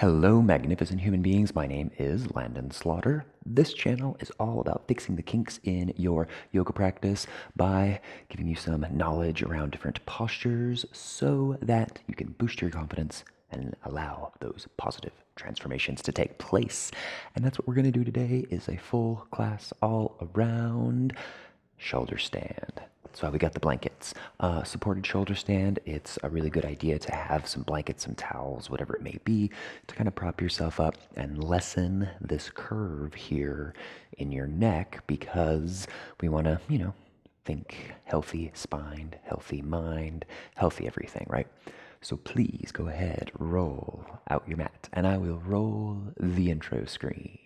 Hello, magnificent human beings. My name is Landon Slaughter. This channel is all about fixing the kinks in your yoga practice by giving you some knowledge around different postures so that you can boost your confidence and allow those positive transformations to take place. And that's what we're going to do today is a full class all around shoulder stand. That's why we got the blankets. Supported shoulder stand, it's a really good idea to have some blankets, some towels, whatever it may be, to kind of prop yourself up and lessen this curve here in your neck because we want to, think healthy spine, healthy mind, healthy everything, right? So please go ahead, roll out your mat, and I will roll the intro screen.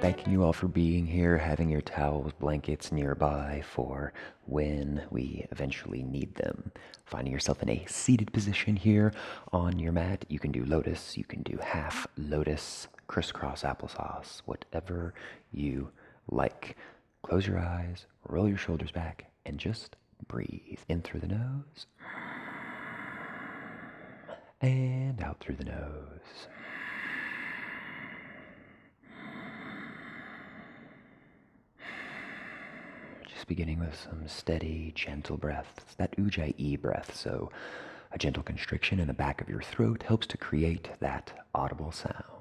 Thanking you all for being here, having your towels, blankets nearby for when we eventually need them. Finding yourself in a seated position here on your mat. You can do lotus, you can do half lotus, crisscross applesauce, whatever you like. Close your eyes, roll your shoulders back, and just breathe in through the nose and out through the nose. Beginning with some steady, gentle breaths, that ujjayi breath. So a gentle constriction in the back of your throat helps to create that audible sound.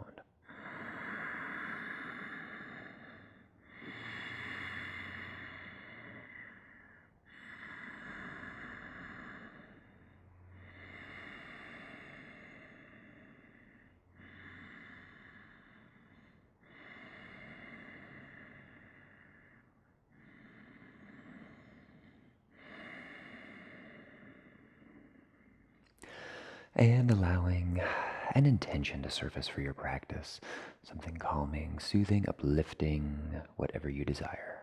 And allowing an intention to surface for your practice. Something calming, soothing, uplifting, whatever you desire.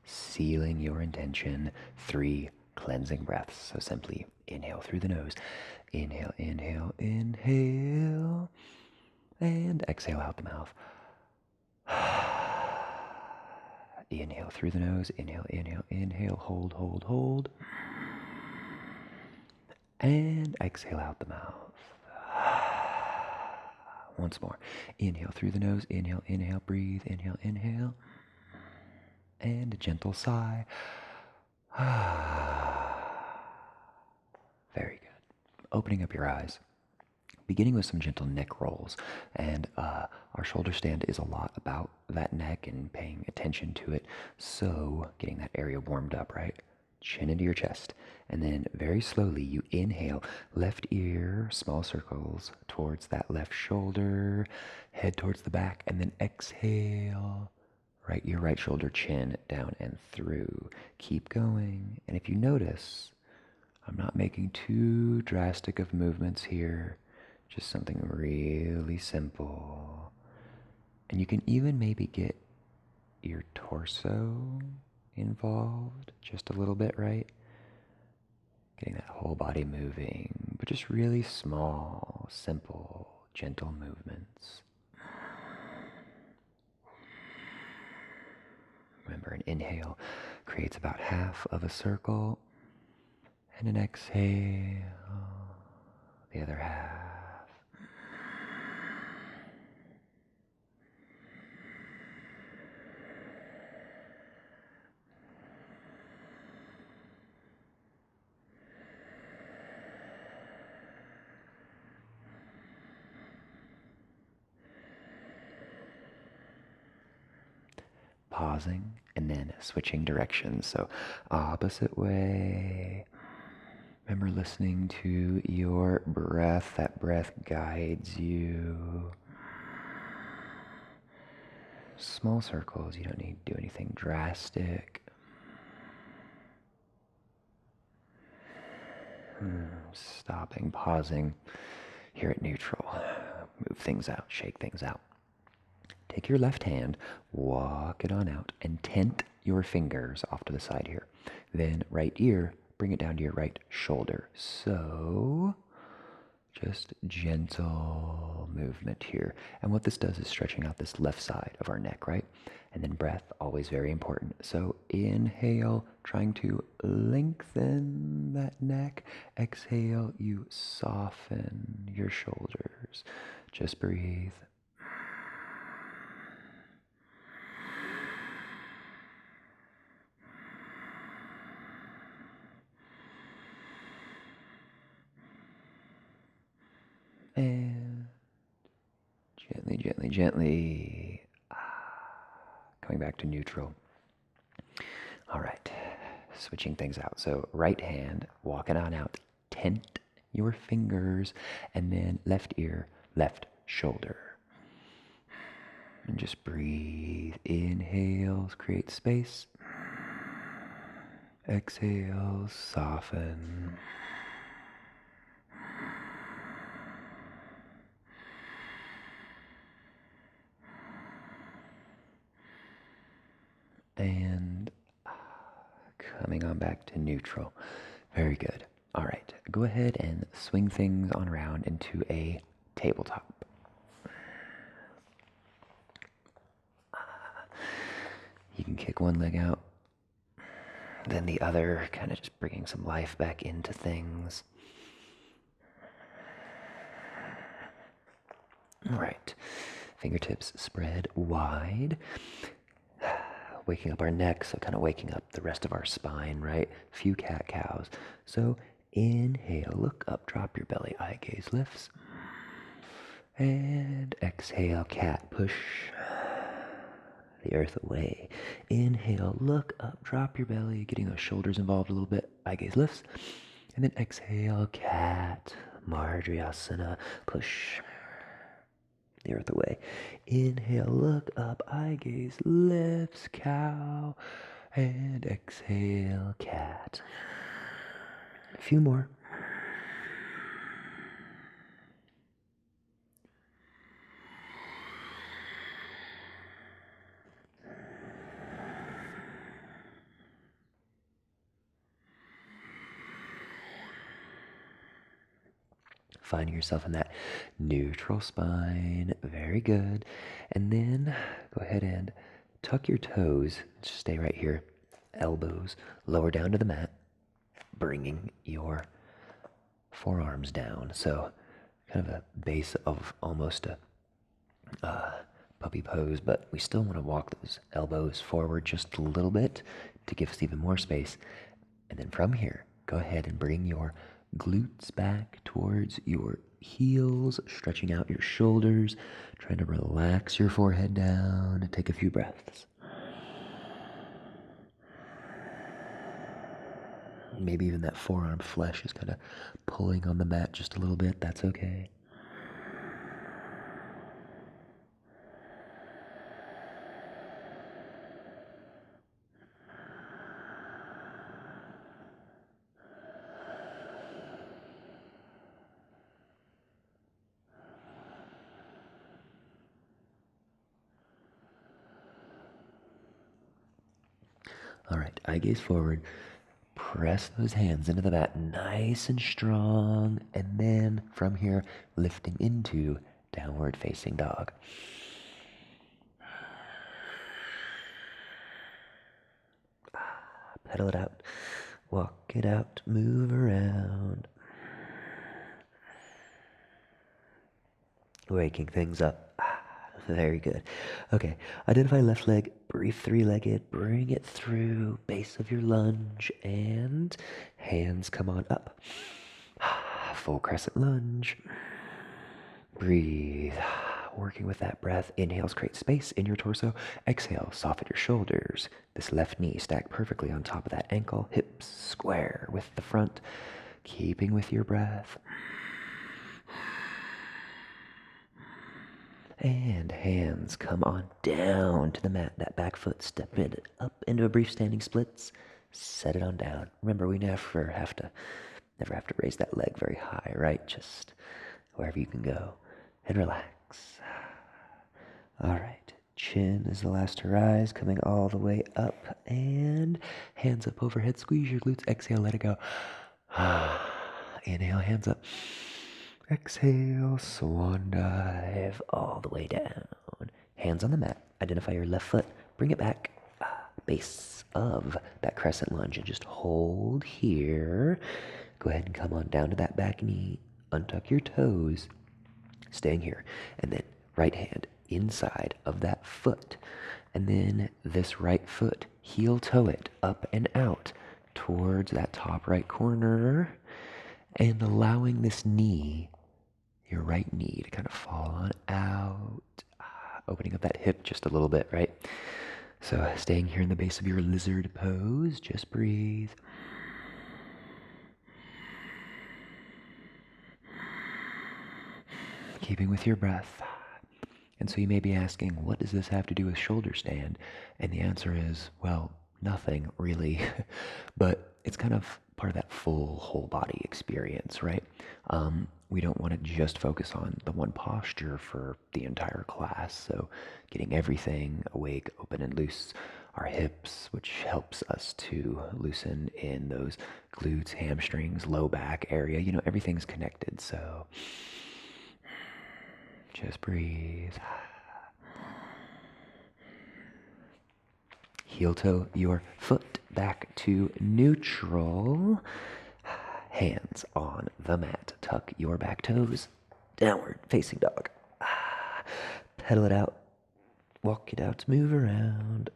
Sealing your intention, 3 cleansing breaths. So simply inhale through the nose. Inhale, inhale, inhale. And exhale out the mouth. Inhale through the nose. Inhale, inhale, inhale. Hold, hold, hold. And exhale out the mouth. Once more. Inhale through the nose. Inhale, inhale. Breathe. Inhale, inhale. And a gentle sigh. Very good. Opening up your eyes. Beginning with some gentle neck rolls. And our shoulder stand is a lot about that neck and paying attention to it. So getting that area warmed up, right? Chin into your chest. And then very slowly you inhale, left ear, small circles towards that left shoulder, head towards the back, and then exhale. Right, your right shoulder, chin down and through. Keep going. And if you notice, I'm not making too drastic of movements here. Just something really simple. And you can even maybe get your torso involved just a little bit, right? Getting that whole body moving, but just really small, simple, gentle movements. Remember, an inhale creates about half of a circle, and an exhale, the other half. Pausing and then switching directions. So opposite way. Remember listening to your breath. That breath guides you. Small circles. You don't need to do anything drastic. Stopping, pausing. Here at neutral. Move things out, shake things out. take your left hand, walk it on out, and tent your fingers off to the side here. Then right ear, bring it down to your right shoulder. So just gentle movement here. And what this does is stretching out this left side of our neck, right? And then breath, always very important. So inhale, trying to lengthen that neck. Exhale, you soften your shoulders. Just breathe. And gently, gently, gently. Coming back to neutral. All right, switching things out. So right hand, walking on out, tent your fingers, and then left ear, left shoulder. And just breathe. Inhale, create space. Exhale, soften. And coming on back to neutral. Very good. All right, go ahead and swing things on around into a tabletop. You can kick one leg out, then the other, kind of just bringing some life back into things. All right, fingertips spread wide. Waking up our neck, so kind of waking up the rest of our spine, right? A few cat-cows. So inhale, look up, drop your belly, eye gaze lifts. And exhale, cat, push the earth away. Inhale, look up, drop your belly, getting those shoulders involved a little bit, eye gaze lifts. And then exhale, cat, Marjriasana, push the earth away. Inhale, look up, eye gaze lifts, cow, and exhale, cat. A few more. Finding yourself in that neutral spine. Very good. And then go ahead and tuck your toes. Just stay right here. Elbows lower down to the mat. Bringing your forearms down. So kind of a base of almost a puppy pose, but we still want to walk those elbows forward just a little bit to give us even more space. And then from here, go ahead and bring your glutes back towards your heels, stretching out your shoulders, trying to relax your forehead down. Take a few breaths. Maybe even that forearm flesh is kind of pulling on the mat just a little bit. That's okay. All right, eye gaze forward. Press those hands into the mat nice and strong. And then from here, lifting into downward facing dog. Pedal it out. Walk it out. Move around. Waking things up. Very good. Okay, identify left leg, brief three-legged, bring it through, base of your lunge, and hands come on up. Full crescent lunge. Breathe. Working with that breath. Inhales, create space in your torso. Exhale, soften your shoulders. This left knee stacked perfectly on top of that ankle. Hips square with the front. Keeping with your breath. And hands come on down to the mat. That back foot, step it up into a brief standing splits. Set it on down. Remember, we never have to raise that leg very high, right? Just wherever you can go. And relax. All right. Chin is the last to rise, coming all the way up, and hands up overhead, squeeze your glutes, exhale, let it go. Inhale, hands up. Exhale, swan dive all the way down. Hands on the mat, identify your left foot, bring it back, base of that crescent lunge, and just hold here. Go ahead and come on down to that back knee, untuck your toes, staying here, and then right hand inside of that foot, and then this right foot, heel toe it up and out towards that top right corner, and allowing this knee, your right knee, to kind of fall on out, opening up that hip just a little bit, right? So staying here in the base of your lizard pose, just breathe. Keeping with your breath. And so you may be asking, what does this have to do with shoulder stand? And the answer is, well, nothing really, but it's kind of part of that full whole body experience, right? We don't want to just focus on the one posture for the entire class. So getting everything awake, open, and loose, our hips, which helps us to loosen in those glutes, hamstrings, low back area. You know, everything's connected. So just breathe. Heel toe your foot back to neutral. Hands on the mat. Tuck your back toes. Downward facing dog. Pedal it out. Walk it out. Move around.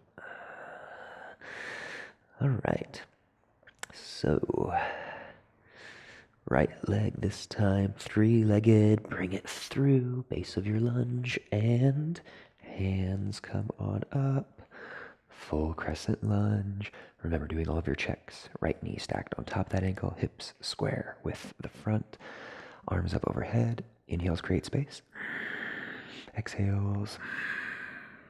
All right. So, right leg this time. Three-legged. Bring it through. Base of your lunge. And hands come on up. Full crescent lunge. Remember, doing all of your checks. Right knee stacked on top of that ankle. Hips square with the front. Arms up overhead. Inhales, create space. Exhales.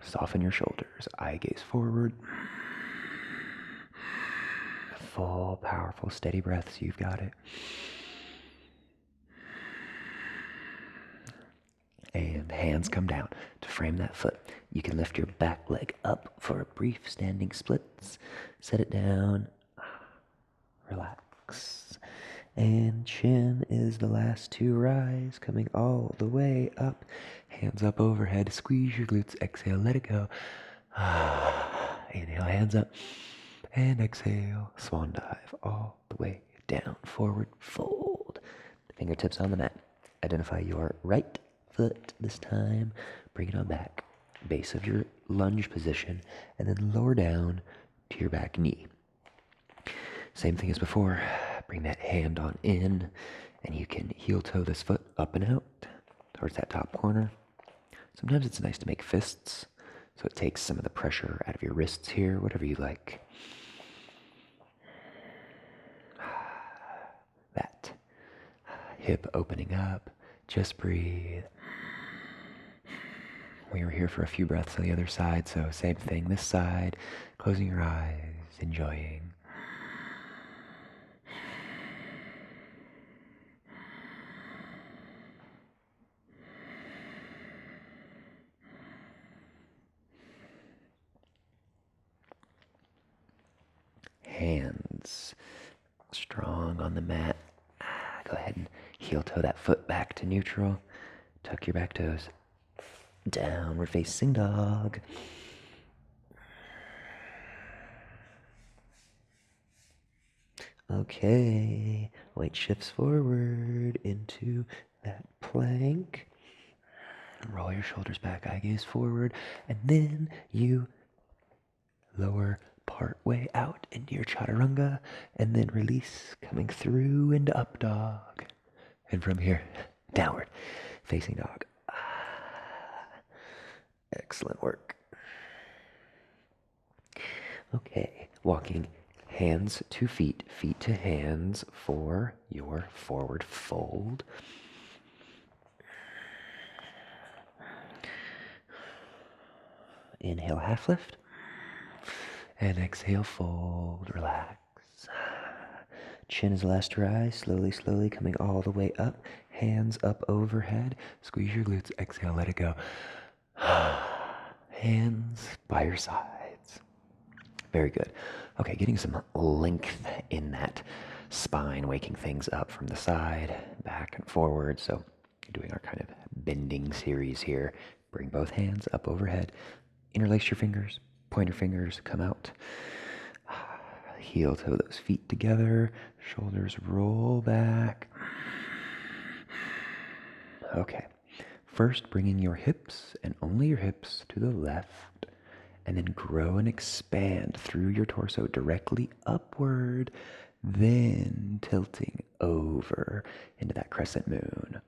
Soften your shoulders. Eye gaze forward. Full, powerful, steady breaths. You've got it. And hands come down to frame that foot. You can lift your back leg up for a brief standing splits. Set it down. Relax. And chin is the last to rise, coming all the way up. Hands up overhead. Squeeze your glutes. Exhale, let it go. Inhale, hands up. And exhale, swan dive all the way down. Forward fold. Fingertips on the mat. Identify your right foot this time. Bring it on back. Base of your lunge position, and then lower down to your back knee. Same thing as before. Bring that hand on in, and you can heel toe this foot up and out towards that top corner. Sometimes it's nice to make fists, so it takes some of the pressure out of your wrists here, whatever you like. That hip opening up. Just breathe. We were here for a few breaths on the other side, so same thing this side. Closing your eyes, enjoying. Hands strong on the mat. Go ahead and heel toe that foot back to neutral. Tuck your back toes. Downward facing dog. Okay, weight shifts forward into that plank. Roll your shoulders back, eye gaze forward, and then you lower part way out into your chaturanga, and then release, coming through into up dog. And from here, downward facing dog. Excellent work. Okay, walking hands to feet, feet to hands for your forward fold. Inhale, half lift. And exhale, fold, relax. Chin is last to rise, slowly, slowly coming all the way up. Hands up overhead. Squeeze your glutes. Exhale, let it go. hands by your sides. Very good. Okay, getting some length in that spine, waking things up from the side, back and forward. So doing our kind of bending series here. Bring both hands up overhead. Interlace your fingers, pointer fingers, come out. Heel toe those feet together. Shoulders roll back. Okay. First, bringing your hips and only your hips to the left, and then grow and expand through your torso directly upward, then tilting over into that crescent moon.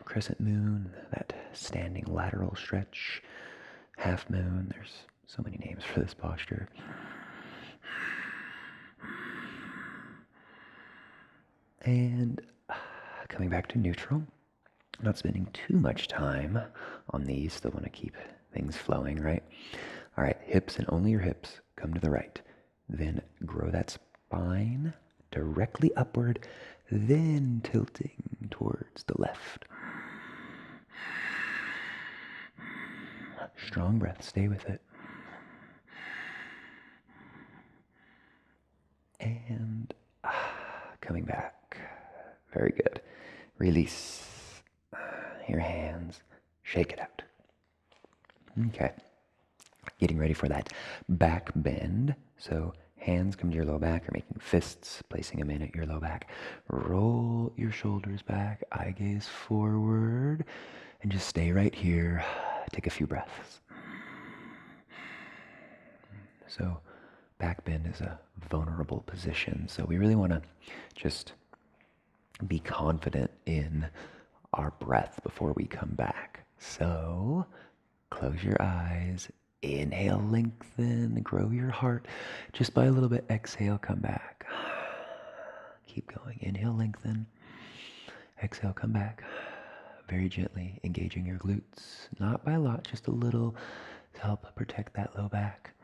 Crescent moon, that standing lateral stretch, half moon. There's so many names for this posture. And coming back to neutral. Not spending too much time on these. Still want to keep things flowing, right? All right, hips and only your hips come to the right. Then grow that spine directly upward, then tilting towards the left. Strong breath, stay with it. And coming back. Very good. Release your hands, shake it out. Okay. Getting ready for that back bend. So hands come to your low back, or making fists, placing them in at your low back. Roll your shoulders back, eye gaze forward, and just stay right here. Take a few breaths. So back bend is a vulnerable position. So we really want to just be confident in our breath before we come back. So close your eyes, inhale, lengthen, grow your heart just by a little bit. Exhale, come back. Keep going. Inhale, lengthen. Exhale, come back. Very gently engaging your glutes, not by a lot, just a little to help protect that low back.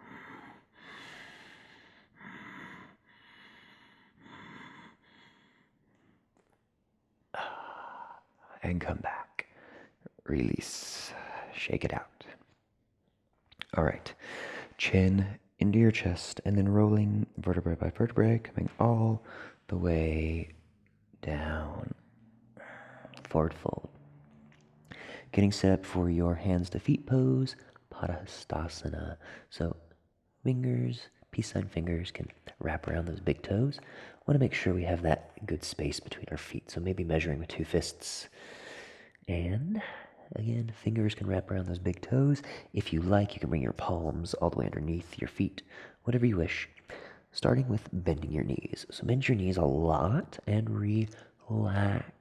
And come back. Release. Shake it out. All right. Chin into your chest, and then rolling vertebrae by vertebrae, coming all the way down. Forward fold. Getting set up for your hands to feet pose, Padahastasana. So fingers, peace sign fingers can wrap around those big toes. Want to make sure we have that good space between our feet. So maybe measuring with two fists. And again, fingers can wrap around those big toes. If you like, you can bring your palms all the way underneath your feet, whatever you wish. Starting with bending your knees. So bend your knees a lot and relax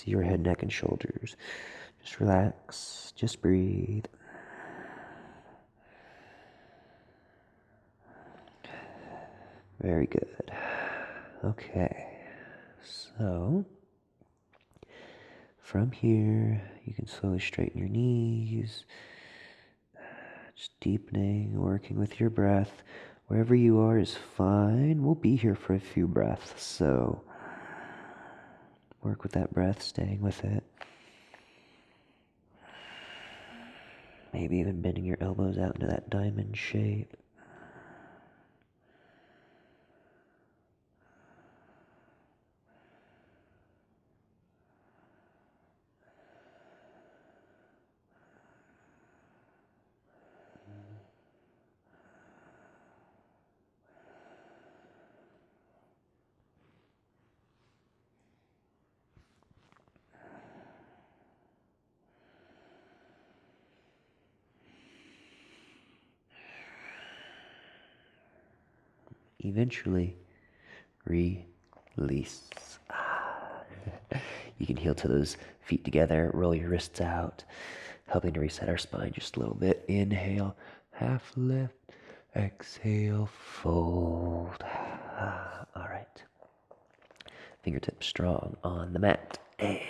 your head, neck, and shoulders. Just relax, just breathe. Very good. Okay, so from here, you can slowly straighten your knees, just deepening, working with your breath. Wherever you are is fine. We'll be here for a few breaths, so work with that breath, staying with it. Maybe even bending your elbows out into that diamond shape. Eventually, release. You can heel to those feet together, roll your wrists out, helping to reset our spine just a little bit. Inhale, half lift. Exhale, fold. All right. Fingertips strong on the mat. And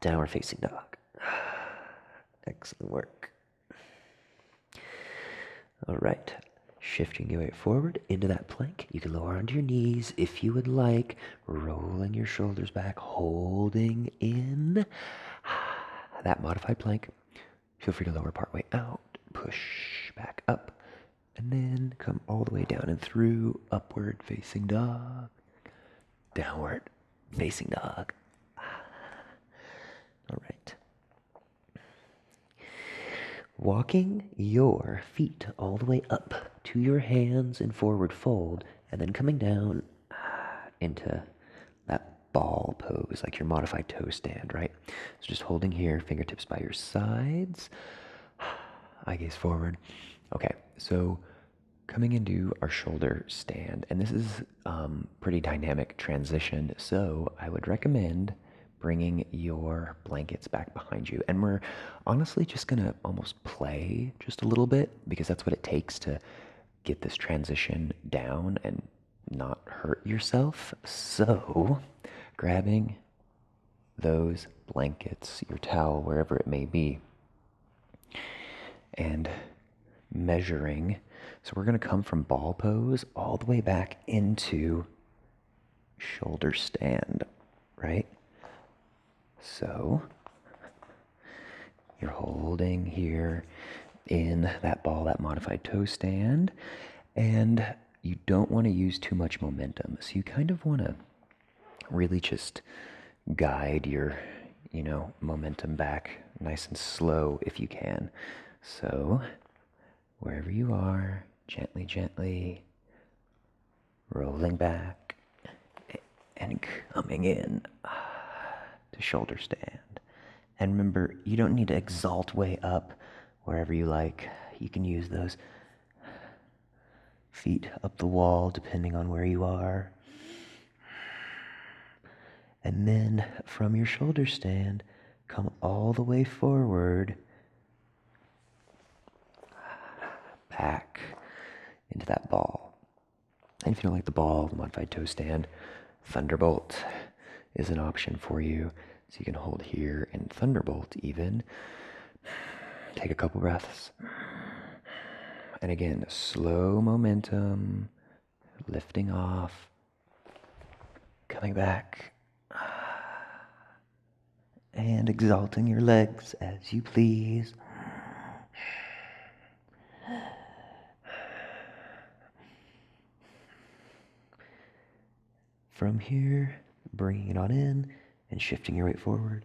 downward facing dog. Excellent work. All right. Shifting your weight forward into that plank. You can lower onto your knees if you would like. Rolling your shoulders back, holding in that modified plank. Feel free to lower partway out, push back up, and then come all the way down and through, upward facing dog, downward facing dog. All right. Walking your feet all the way up to your hands in forward fold, and then coming down into that ball pose, like your modified toe stand, right? So just holding here, fingertips by your sides, eye gaze forward. Okay, so coming into our shoulder stand, and this is pretty dynamic transition, so I would recommend bringing your blankets back behind you. And we're honestly just gonna almost play just a little bit, because that's what it takes to get this transition down and not hurt yourself. So grabbing those blankets, your towel, wherever it may be, and measuring. So we're gonna come from ball pose all the way back into shoulder stand, right? So you're holding here in that ball, that modified toe stand, and you don't want to use too much momentum. So you kind of want to really just guide your, momentum back nice and slow if you can. So wherever you are, gently, gently rolling back and coming in to shoulder stand. And remember, you don't need to exalt way up wherever you like. You can use those feet up the wall depending on where you are. And then from your shoulder stand, come all the way forward, back into that ball. And if you don't like the ball, the modified toe stand, Thunderbolt is an option for you. So you can hold here and Thunderbolt even. Take a couple breaths. And again, slow momentum, lifting off, coming back, and exalting your legs as you please. From here, bringing it on in and shifting your weight forward.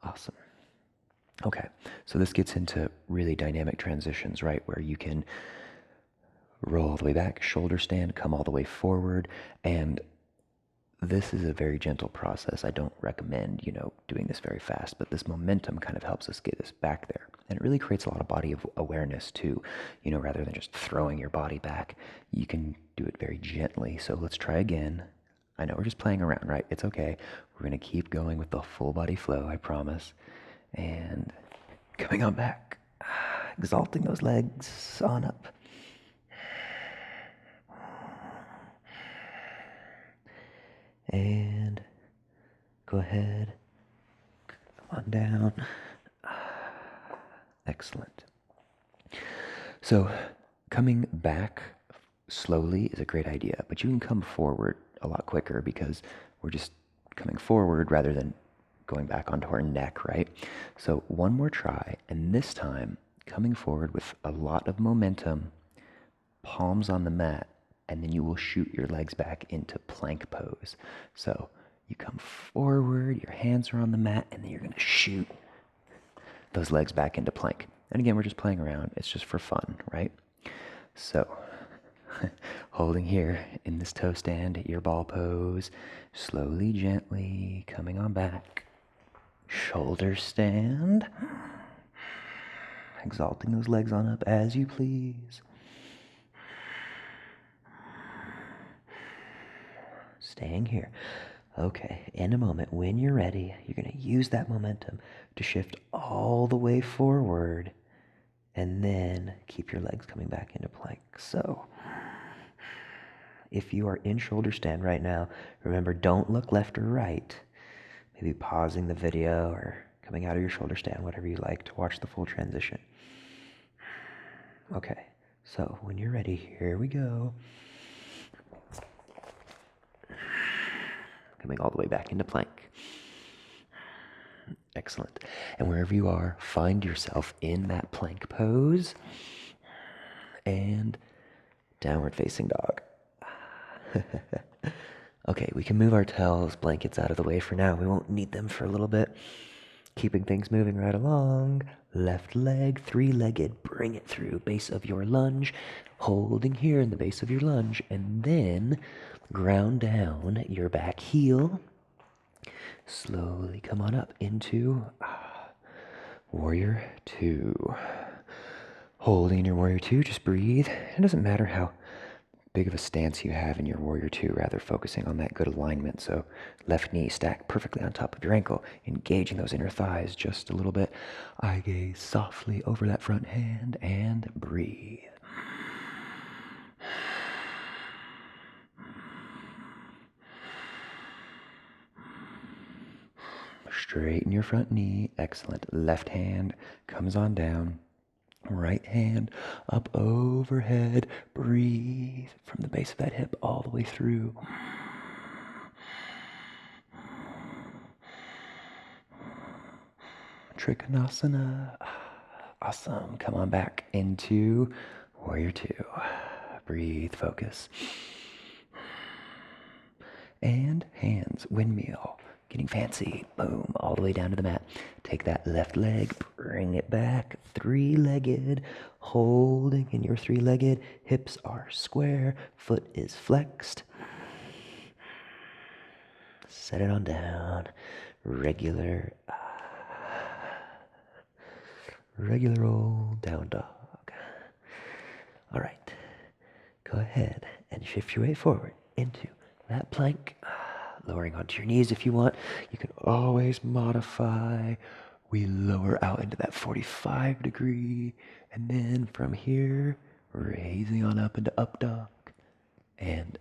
Awesome. Okay, so this gets into really dynamic transitions, right? Where you can roll all the way back, shoulder stand, come all the way forward. And this is a very gentle process. I don't recommend, doing this very fast, but this momentum kind of helps us get us back there. And it really creates a lot of body of awareness too, rather than just throwing your body back. You can do it very gently. So let's try again. I know we're just playing around, right? It's okay. We're going to keep going with the full body flow, I promise. And coming on back, exalting those legs on up. And go ahead, come on down. Excellent. So coming back slowly is a great idea, but you can come forward a lot quicker because we're just coming forward rather than going back onto our neck, right? So one more try, and this time coming forward with a lot of momentum, palms on the mat, and then you will shoot your legs back into plank pose. So you come forward, your hands are on the mat, and then you're gonna shoot those legs back into plank. And again, we're just playing around. It's just for fun, right? So holding here in this toe stand, your ball pose, slowly, gently coming on back. Shoulder stand. Exalting those legs on up as you please. Staying here. Okay, in a moment, when you're ready, you're going to use that momentum to shift all the way forward and then keep your legs coming back into plank. So, if you are in shoulder stand right now, remember, don't look left or right. Maybe pausing the video or coming out of your shoulder stand, whatever you like, to watch the full transition. Okay, so when you're ready, here we go. Coming all the way back into plank. Excellent. And wherever you are, find yourself in that plank pose and downward facing dog. Okay, we can move our towels, blankets out of the way for now. We won't need them for a little bit. Keeping things moving right along. Left leg, three-legged, bring it through base of your lunge, holding here in the base of your lunge, and then ground down your back heel. Slowly come on up into Warrior Two. Holding in your Warrior Two, just breathe. It doesn't matter how big of a stance you have in your Warrior Two, rather focusing on that good alignment. So left knee stacked perfectly on top of your ankle, engaging those inner thighs just a little bit. Eye gaze softly over that front hand and breathe. Straighten your front knee. Excellent. Left hand comes on down. Right hand up overhead. Breathe from the base of that hip all the way through. Trikonasana. Awesome. Come on back into Warrior Two. Breathe, focus. And hands, windmill. Getting fancy. Boom, all the way down to the mat. Take that left leg, bring it back. Three-legged, holding in your three-legged. Hips are square, foot is flexed. Set it on down. Regular old down dog. All right, go ahead and shift your weight forward into that plank. Lowering onto your knees if you want. You can always modify. We lower out into that 45 degree. And then from here, raising on up into up dog. And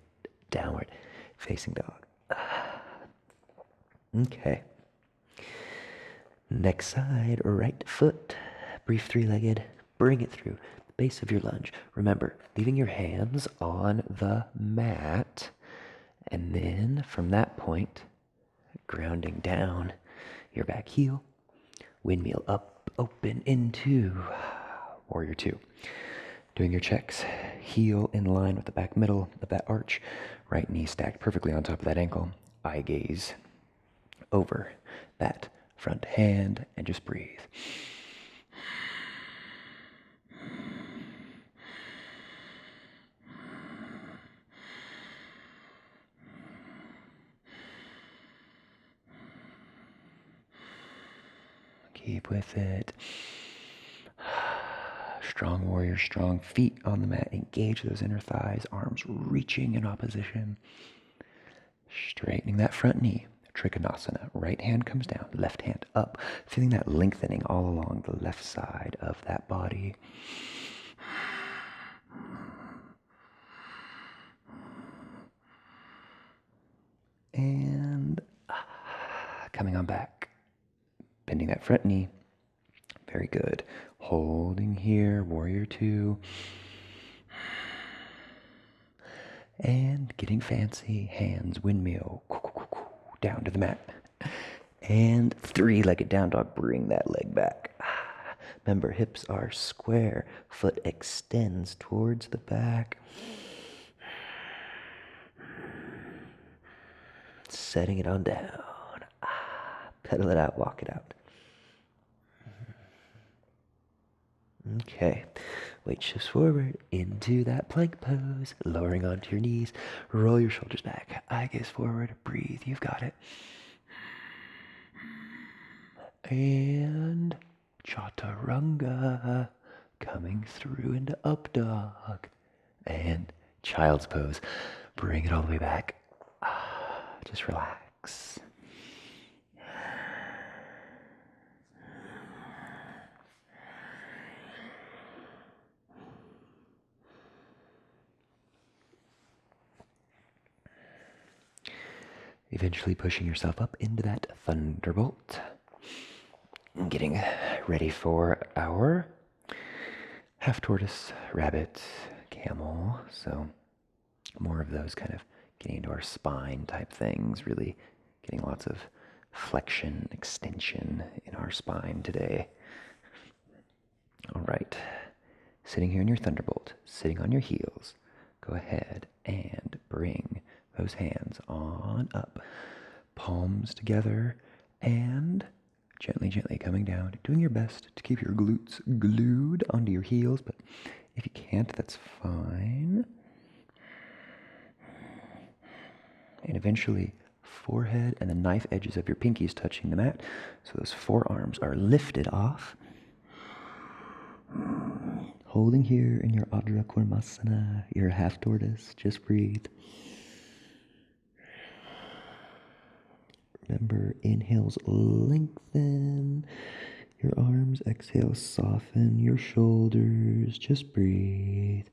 downward facing dog. Okay. Next side, right foot. Brief three-legged. Bring it through the base of your lunge. Remember, leaving your hands on the mat. And then from that point, grounding down your back heel, windmill up, open into Warrior Two. Doing your checks, heel in line with the back middle of that arch, right knee stacked perfectly on top of that ankle, eye gaze over that front hand, and just breathe. Keep with it. Strong warrior, strong feet on the mat. Engage those inner thighs, arms reaching in opposition. Straightening that front knee. Trikonasana. Right hand comes down, left hand up. Feeling that lengthening all along the left side of that body. And coming on back. Bending that front knee. Very good. Holding here, Warrior Two. And getting fancy. Hands, windmill. Down to the mat. And three-legged down dog. Bring that leg back. Remember, hips are square. Foot extends towards the back. Setting it on down. Pedal it out, walk it out. Okay, weight shifts forward into that plank pose, lowering onto your knees, roll your shoulders back, eye gaze forward, breathe, you've got it. And chaturanga, coming through into up dog, and child's pose. Bring it all the way back. Just relax. Eventually pushing yourself up into that thunderbolt. Getting ready for our half tortoise, rabbit, camel. So more of those kind of getting into our spine type things, really getting lots of flexion, extension in our spine today. All right, sitting here in your thunderbolt, sitting on your heels, go ahead and bring those hands on up, palms together, and gently, gently coming down, doing your best to keep your glutes glued onto your heels, but if you can't, that's fine. And eventually, forehead and the knife edges of your pinkies touching the mat, so those forearms are lifted off. Holding here in your Ardha Kurmasana, your half tortoise, just breathe. Remember, inhales lengthen your arms, exhale soften your shoulders, just breathe.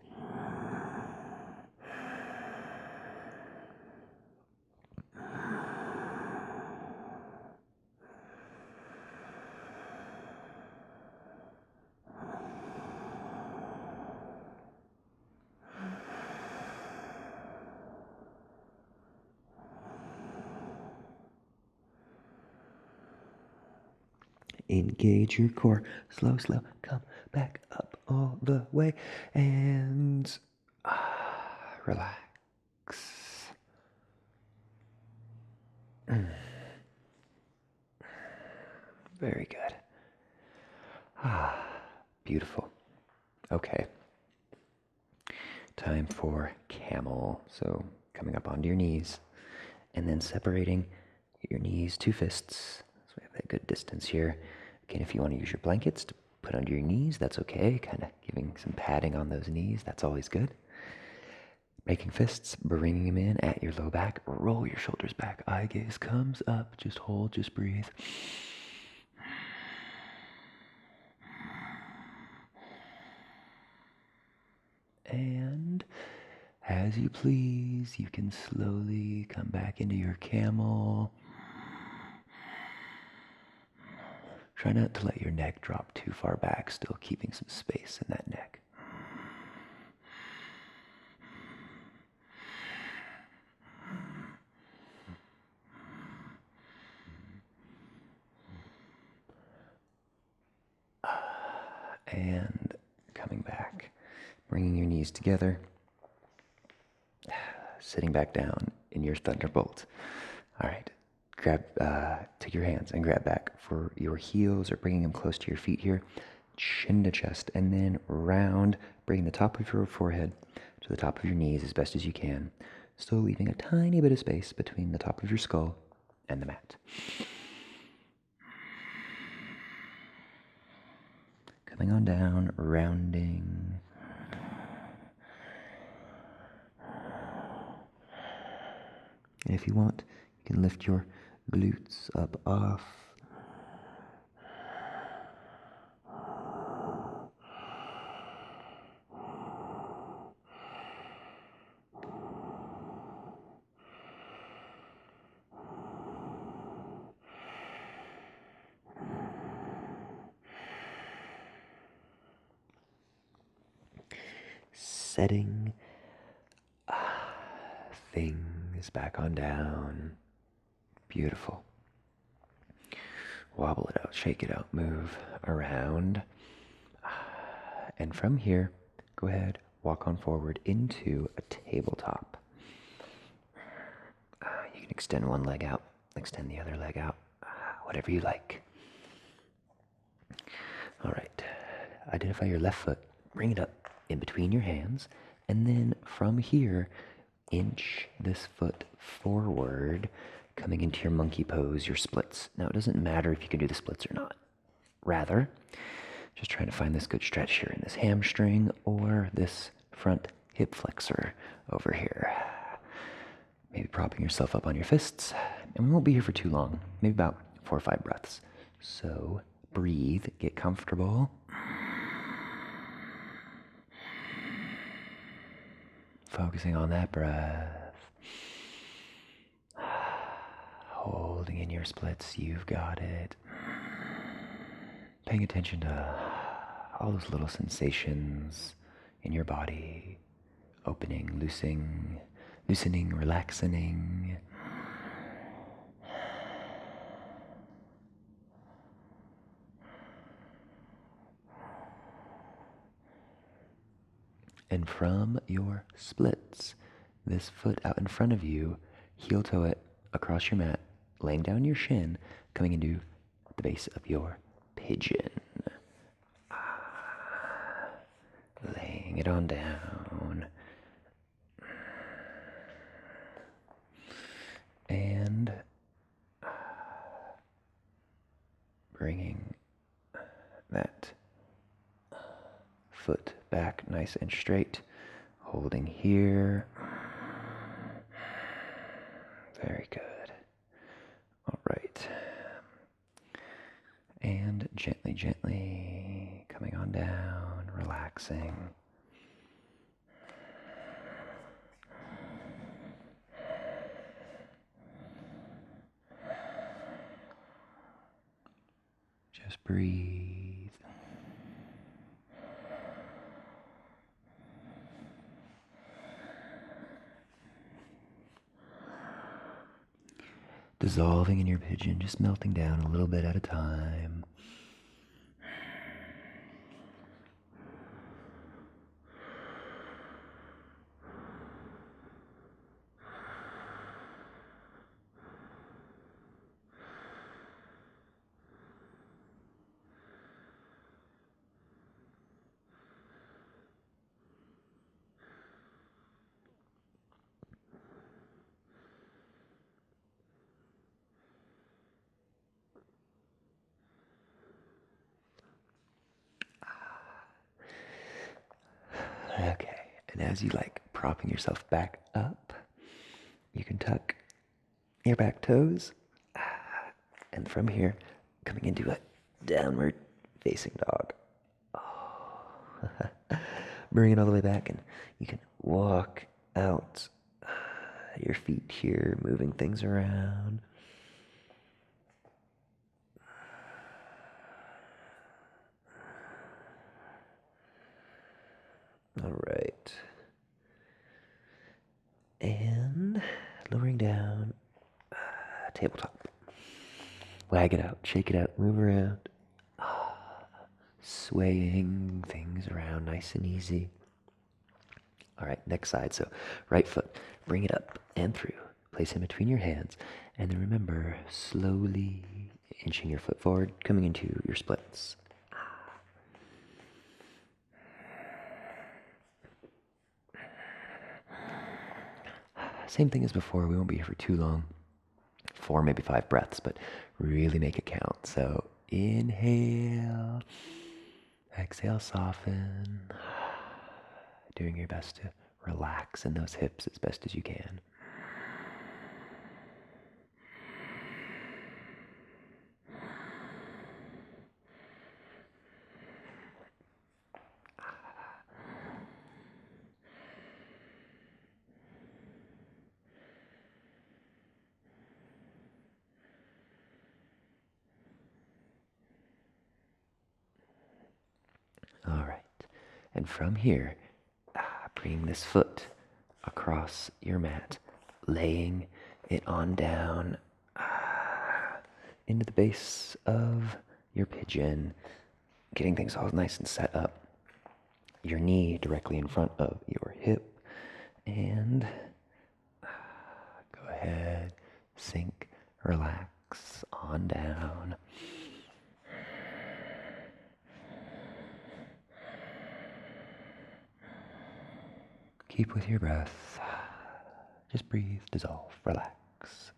Engage your core. Slow, slow. Come back up all the way. And relax. Very good. Beautiful. Okay. Time for camel. So coming up onto your knees. And then separating your knees, 2 fists. So we have that good distance here. Again, if you want to use your blankets to put under your knees, that's okay. Kind of giving some padding on those knees, that's always good. Making fists, bringing them in at your low back. Roll your shoulders back. Eye gaze comes up. Just hold, just breathe. And as you please, you can slowly come back into your camel. Try not to let your neck drop too far back, still keeping some space in that neck. And coming back, bringing your knees together, sitting back down in your thunderbolt. All right, take your hands and grab back for your heels or bringing them close to your feet here, chin to chest, and then round, bring the top of your forehead to the top of your knees as best as you can, still leaving a tiny bit of space between the top of your skull and the mat. Coming on down, rounding. And if you want, you can lift your glutes up off. Setting things back on down. Beautiful. Wobble it out, shake it out, move around. And from here, go ahead, walk on forward into a tabletop. You can extend one leg out, extend the other leg out, whatever you like. All right, identify your left foot, bring it up in between your hands, and then from here, inch this foot forward, coming into your monkey pose, your splits. Now, it doesn't matter if you can do the splits or not. Rather, just trying to find this good stretch here in this hamstring or this front hip flexor over here. Maybe propping yourself up on your fists. And we won't be here for too long, maybe about 4 or 5 breaths. So breathe, get comfortable. Focusing on that breath. Holding in your splits, you've got it. Paying attention to all those little sensations in your body. Opening, loosening, relaxing. And from your splits, this foot out in front of you, heel toe it across your mat, laying down your shin, coming into the base of your pigeon. Laying it on down. And bringing that foot back nice and straight, holding here. Very good. All right. And gently, gently coming on down, relaxing. Just breathe. Dissolving in your pigeon, just melting down a little bit at a time. Okay, and as you like propping yourself back up, you can tuck your back toes, and from here, coming into a downward facing dog. Bring it all the way back, and you can walk out your feet here, moving things around. All right. And lowering down, tabletop. Wag it out, shake it out, move around. Swaying things around nice and easy. All right, next side. So right foot, bring it up and through. Place it between your hands. And then remember, slowly inching your foot forward, coming into your splits. Same thing as before. We won't be here for too long. 4, maybe 5 breaths, but really make it count. So inhale, exhale, soften. Doing your best to relax in those hips as best as you can. All right, and from here, bring this foot across your mat, laying it on down into the base of your pigeon, getting things all nice and set up. Your knee directly in front of your hip, and go ahead, sink, relax on down. Keep with your breath. Just breathe, dissolve, relax.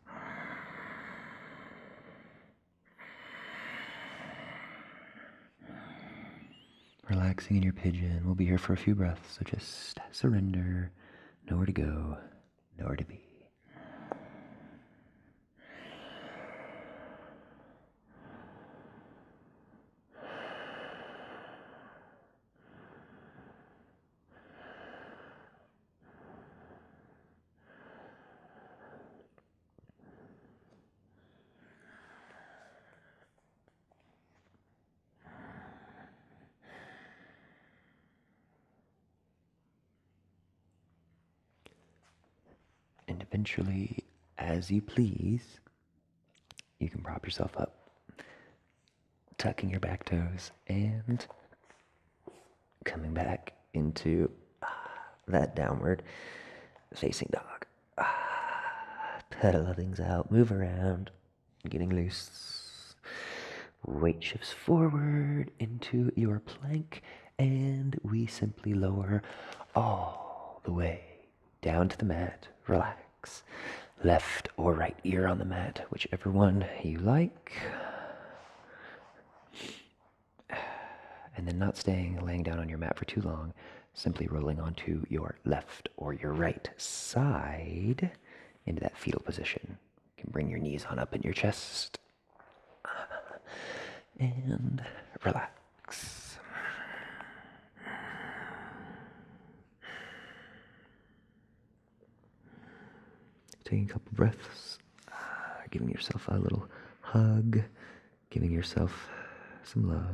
Relaxing in your pigeon. We'll be here for a few breaths, so just surrender. Nowhere to go, nowhere to be. And eventually, as you please, you can prop yourself up, tucking your back toes and coming back into that downward facing dog. Pedal things out, move around, getting loose. Weight shifts forward into your plank, and we simply lower all the way down to the mat. Relax. Left or right ear on the mat, whichever one you like. And then not laying down on your mat for too long, simply rolling onto your left or your right side into that fetal position. You can bring your knees on up in your chest and relax. Taking a couple breaths, giving yourself a little hug, giving yourself some love.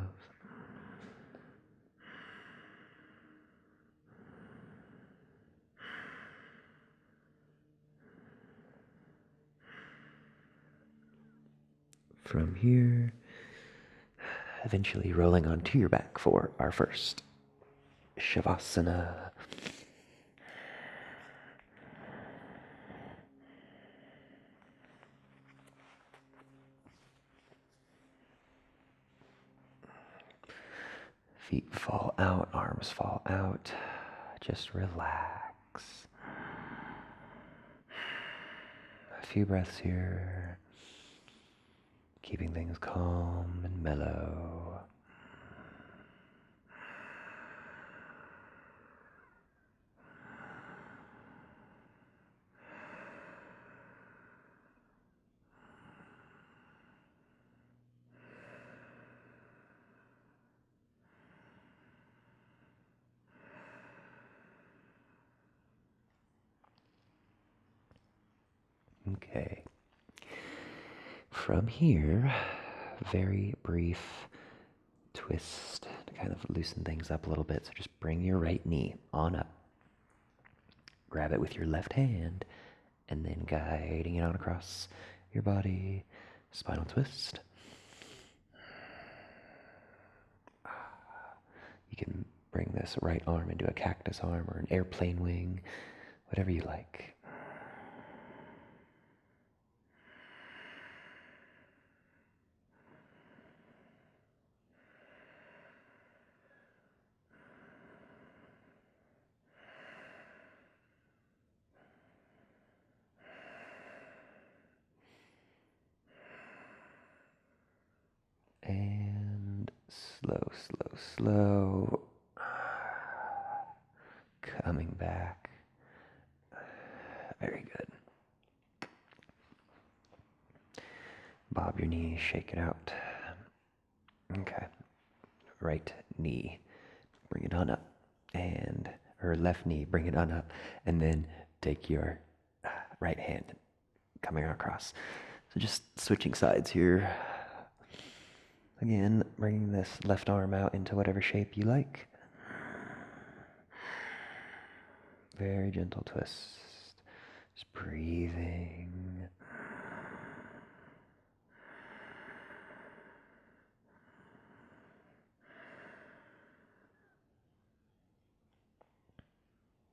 From here, eventually rolling onto your back for our first shavasana. Feet fall out, arms fall out. Just relax. A few breaths here, keeping things calm and mellow. Okay. From here, very brief twist to kind of loosen things up a little bit. So just bring your right knee on up. Grab it with your left hand and then guiding it on across your body. Spinal twist. You can bring this right arm into a cactus arm or an airplane wing, whatever you like. And slow, slow, slow. Coming back. Very good. Bob your knees, shake it out. Okay. Right knee, bring it on up. Or left knee, bring it on up. And then take your right hand, coming across. So just switching sides here. Again, bringing this left arm out into whatever shape you like. Very gentle twist. Just breathing.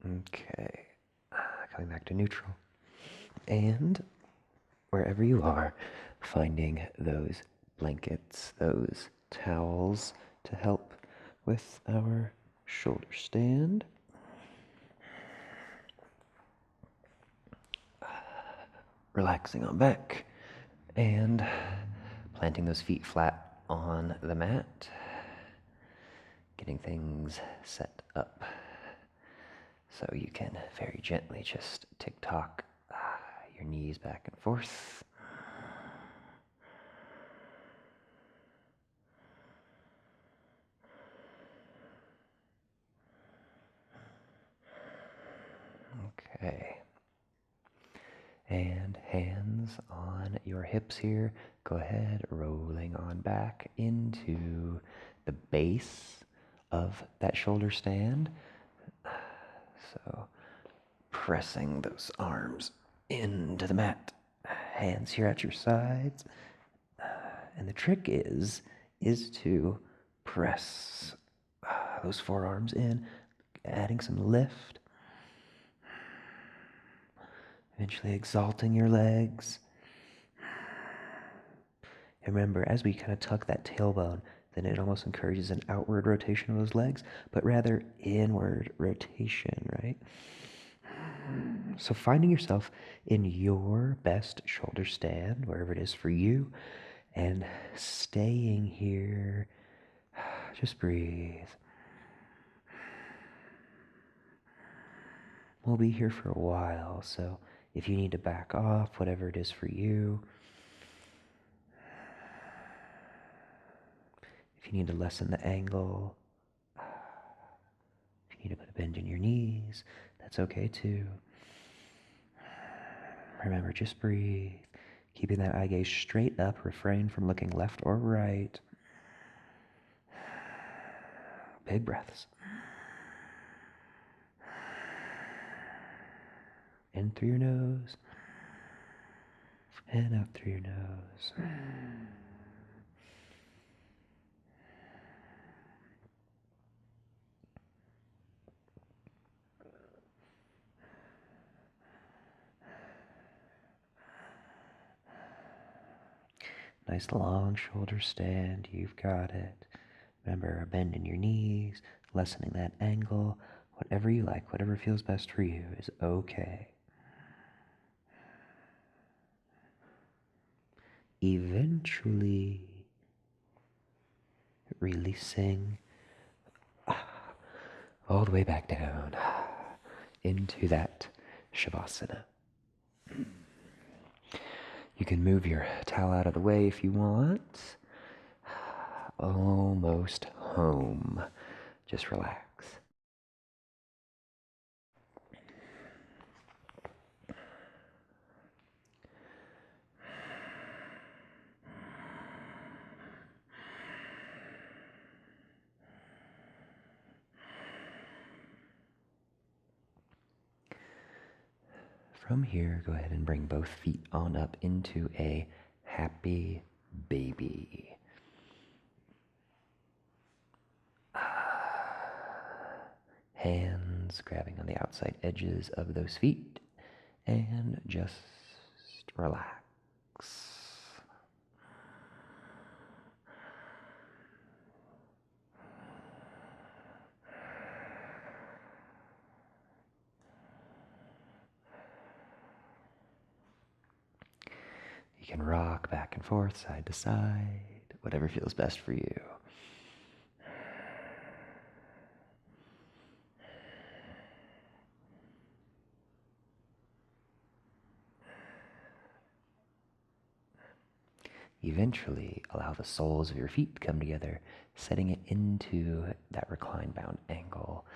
Okay. Coming back to neutral. And wherever you are, finding those blankets, those towels to help with our shoulder stand. Relaxing on back and planting those feet flat on the mat. Getting things set up so you can very gently just tick-tock your knees back and forth. Okay. And hands on your hips here. Go ahead, rolling on back into the base of that shoulder stand. So pressing those arms into the mat. Hands here at your sides. And the trick is to press those forearms in, adding some lift. Eventually exalting your legs. And remember, as we kind of tuck that tailbone, then it almost encourages an outward rotation of those legs, but rather inward rotation, right? So finding yourself in your best shoulder stand, wherever it is for you, and staying here. Just breathe. We'll be here for a while, so if you need to back off, whatever it is for you, if you need to lessen the angle, if you need to put a bend in your knees, that's okay too. Remember, just breathe. Keeping that eye gaze straight up, refrain from looking left or right. Big breaths. In through your nose, and out through your nose. Nice long shoulder stand, you've got it. Remember, a bend in your knees, lessening that angle. Whatever you like, whatever feels best for you is okay. Eventually, releasing all the way back down into that shavasana. You can move your towel out of the way if you want. Almost home. Just relax. From here, go ahead and bring both feet on up into a happy baby. Hands grabbing on the outside edges of those feet and just relax. You can rock back and forth, side to side, whatever feels best for you. Eventually, allow the soles of your feet to come together, setting it into that recline bound angle.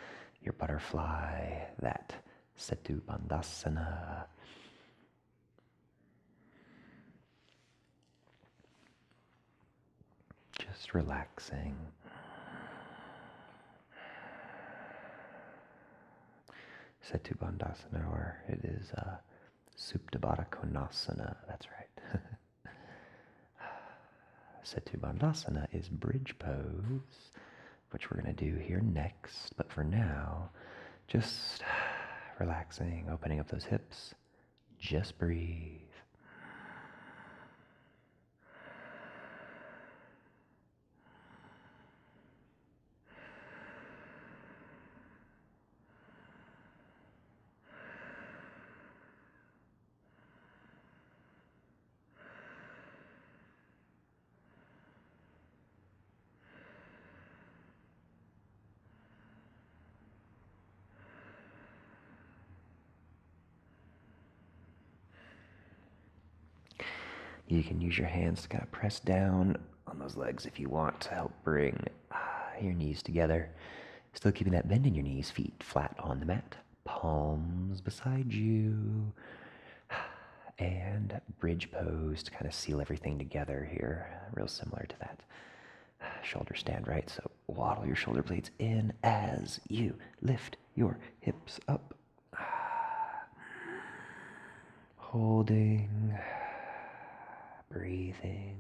Your butterfly, that Setu Bandhasana. Just relaxing. Setu Bandhasana, or it is Supta Baddha Konasana, that's right. Setu Bandhasana is bridge pose, which we're going to do here next. But for now, just relaxing, opening up those hips. Just breathe. You can use your hands to kind of press down on those legs if you want to help bring your knees together. Still keeping that bend in your knees, feet flat on the mat, palms beside you, and bridge pose to kind of seal everything together here, real similar to that shoulder stand, right? So waddle your shoulder blades in as you lift your hips up. Holding, breathing.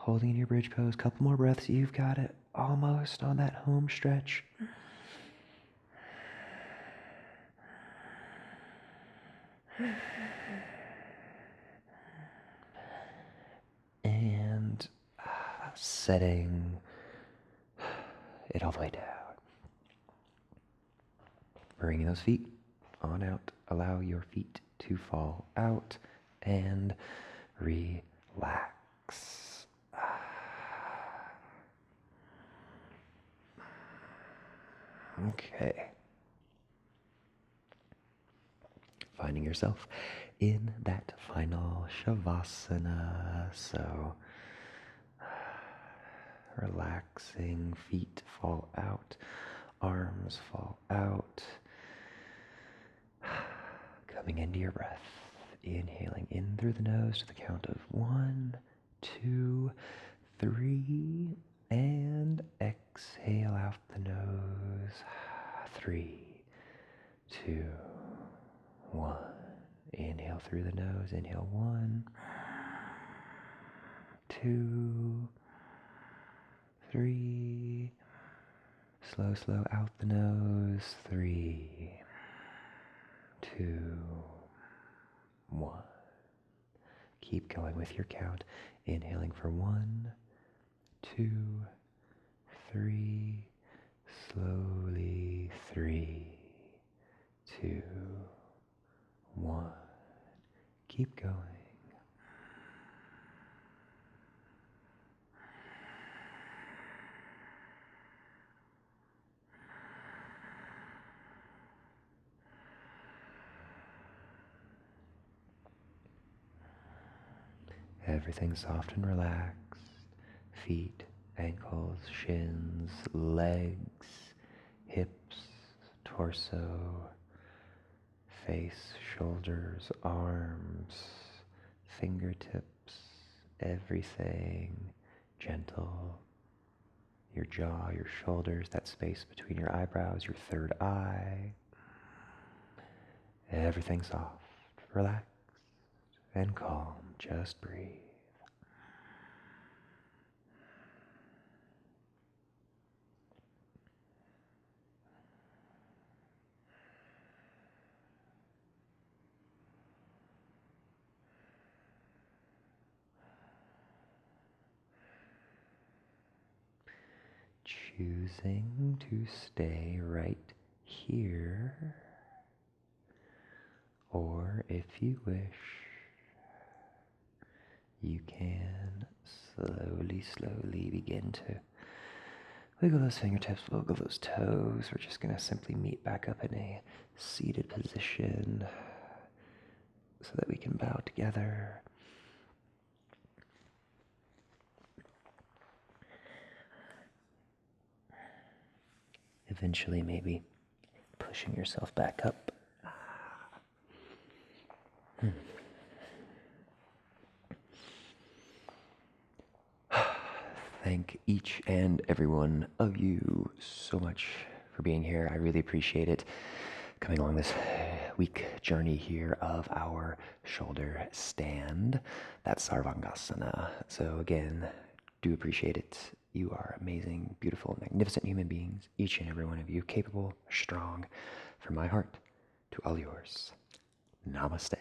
Holding in your bridge pose. Couple more breaths. You've got it. Almost on that home stretch. And setting it all the way down. Bringing those feet on out. Allow your feet to fall out and relax. Okay. Finding yourself in that final shavasana. So relaxing, feet fall out, arms fall out. Coming into your breath, inhaling in through the nose to the count of 1, 2, 3, and exhale out the nose. 3, 2, 1. Inhale through the nose. Inhale 1, 2, 3. Slow out the nose. 3, 2, 1. Keep going with your count. Inhaling for 1, 2, 3. Slowly. 3, 2, 1. Keep going. Everything soft and relaxed. Feet, ankles, shins, legs, hips, torso, face, shoulders, arms, fingertips, everything gentle. Your jaw, your shoulders, that space between your eyebrows, your third eye. Everything soft, relaxed, and calm. Just breathe. Choosing to stay right here, or if you wish, you can slowly begin to wiggle those fingertips, wiggle those toes. We're just going to simply meet back up in a seated position so that we can bow together. Eventually, maybe pushing yourself back up. Thank each and every one of you so much for being here. I really appreciate it. Coming along this week journey here of our shoulder stand. That's Sarvangasana. So again, do appreciate it. You are amazing, beautiful, magnificent human beings, each and every one of you, capable, strong. From my heart to all yours. Namaste.